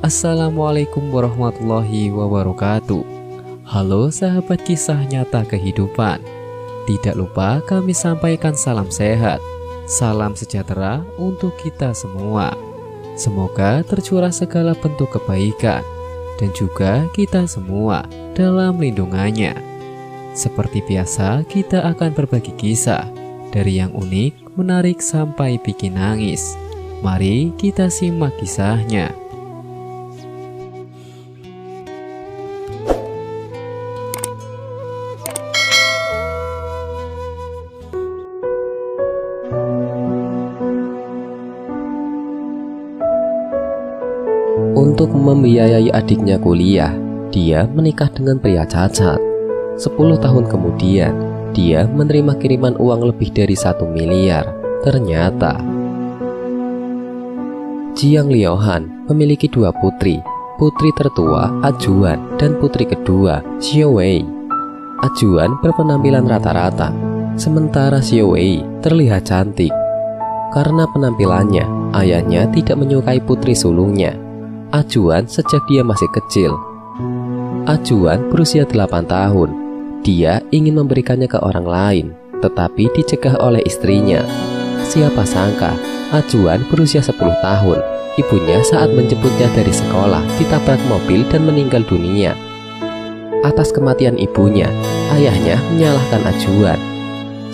Assalamualaikum warahmatullahi wabarakatuh. Halo sahabat kisah nyata kehidupan. Tidak lupa kami sampaikan salam sehat, salam sejahtera untuk kita semua. Semoga tercurah segala bentuk kebaikan dan juga kita semua dalam lindungannya. Seperti biasa, kita akan berbagi kisah dari yang unik, menarik sampai bikin nangis. Mari kita simak kisahnya. Untuk membiayai adiknya kuliah, dia menikah dengan pria cacat. 10 tahun kemudian, dia menerima kiriman uang lebih dari 1 miliar. Ternyata Jiang Liaohan memiliki 2 putri. Putri tertua Ajuan dan putri kedua Xiao Wei. Ajuan berpenampilan rata-rata, sementara Xiao Wei terlihat cantik. Karena penampilannya, ayahnya tidak menyukai putri sulungnya, Ajuan, sejak dia masih kecil. Ajuan berusia 8 tahun. Dia ingin memberikannya ke orang lain, tetapi dicegah oleh istrinya. Siapa sangka Ajuan berusia 10 tahun, ibunya saat menjemputnya dari sekolah ditabrak mobil dan meninggal dunia. Atas kematian ibunya, ayahnya menyalahkan Ajuan.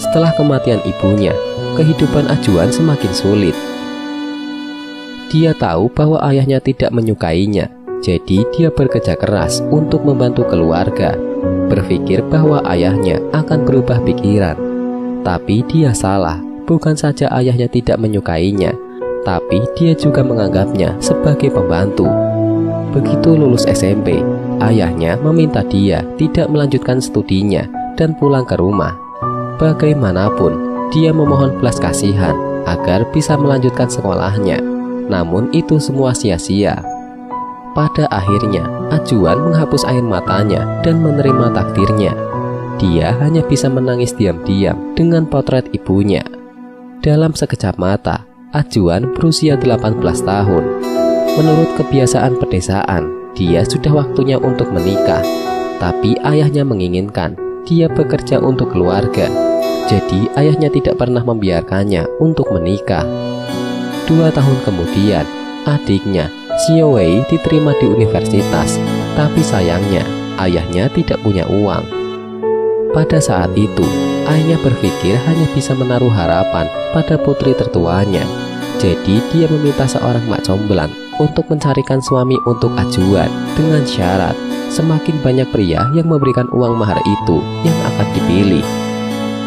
Setelah kematian ibunya, kehidupan Ajuan semakin sulit. Dia tahu bahwa ayahnya tidak menyukainya, jadi dia bekerja keras untuk membantu keluarga, berpikir bahwa ayahnya akan berubah pikiran. Tapi dia salah, bukan saja ayahnya tidak menyukainya, tapi dia juga menganggapnya sebagai pembantu. Begitu lulus SMP, ayahnya meminta dia tidak melanjutkan studinya dan pulang ke rumah. Bagaimanapun, dia memohon belas kasihan agar bisa melanjutkan sekolahnya. Namun itu semua sia-sia. Pada akhirnya, Ajuan menghapus air matanya dan menerima takdirnya. Dia hanya bisa menangis diam-diam dengan potret ibunya. Dalam sekejap mata, Ajuan berusia 18 tahun. Menurut kebiasaan pedesaan, dia sudah waktunya untuk menikah. Tapi ayahnya menginginkan dia bekerja untuk keluarga. Jadi ayahnya tidak pernah membiarkannya untuk menikah. 2 tahun kemudian, adiknya Xiao Wei diterima di universitas, tapi sayangnya ayahnya tidak punya uang. Pada saat itu, ayahnya berpikir hanya bisa menaruh harapan pada putri tertuanya. Jadi dia meminta seorang mak comblang untuk mencarikan suami untuk Ajuan dengan syarat semakin banyak pria yang memberikan uang mahar itu yang akan dipilih.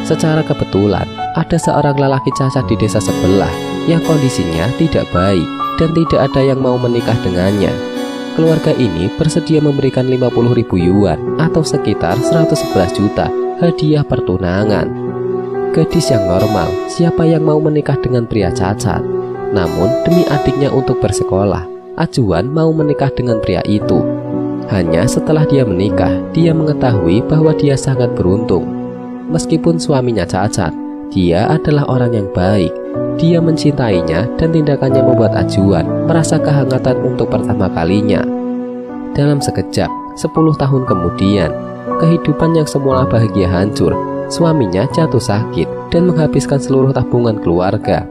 Secara kebetulan, ada seorang lelaki cacat di desa sebelah yang kondisinya tidak baik dan tidak ada yang mau menikah dengannya. Keluarga ini bersedia memberikan 50.000 yuan atau sekitar 111 juta hadiah pertunangan. Gadis yang normal, siapa yang mau menikah dengan pria cacat? Namun demi adiknya untuk bersekolah, Ajuan mau menikah dengan pria itu. Hanya setelah dia menikah, dia mengetahui bahwa dia sangat beruntung. Meskipun suaminya cacat, dia adalah orang yang baik. Dia mencintainya dan tindakannya membuat Ajuan merasa kehangatan untuk pertama kalinya. Dalam sekejap, 10 tahun kemudian, kehidupan yang semula bahagia hancur. Suaminya jatuh sakit dan menghabiskan seluruh tabungan keluarga.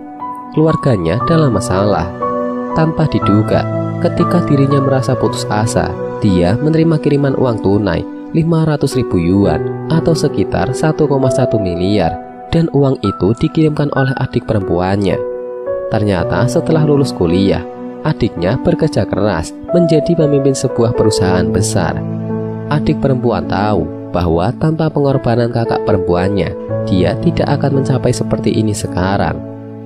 Keluarganya dalam masalah. Tanpa diduga, ketika dirinya merasa putus asa, dia menerima kiriman uang tunai 500.000 yuan atau sekitar 1,1 miliar. Dan uang itu dikirimkan oleh adik perempuannya. Ternyata setelah lulus kuliah, adiknya bekerja keras menjadi pemimpin sebuah perusahaan besar. Adik perempuan tahu bahwa tanpa pengorbanan kakak perempuannya, dia tidak akan mencapai seperti ini sekarang.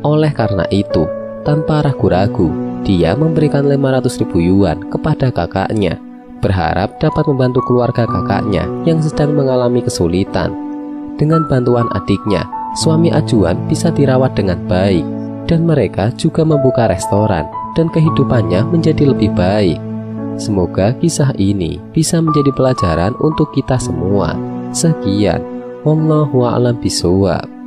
Oleh karena itu, tanpa ragu-ragu, dia memberikan 500.000 yuan kepada kakaknya, berharap dapat membantu keluarga kakaknya yang sedang mengalami kesulitan. Dengan bantuan adiknya, suami Ajuan bisa dirawat dengan baik, dan mereka juga membuka restoran, dan kehidupannya menjadi lebih baik. Semoga kisah ini bisa menjadi pelajaran untuk kita semua. Sekian, wallahu a'lam bishawab.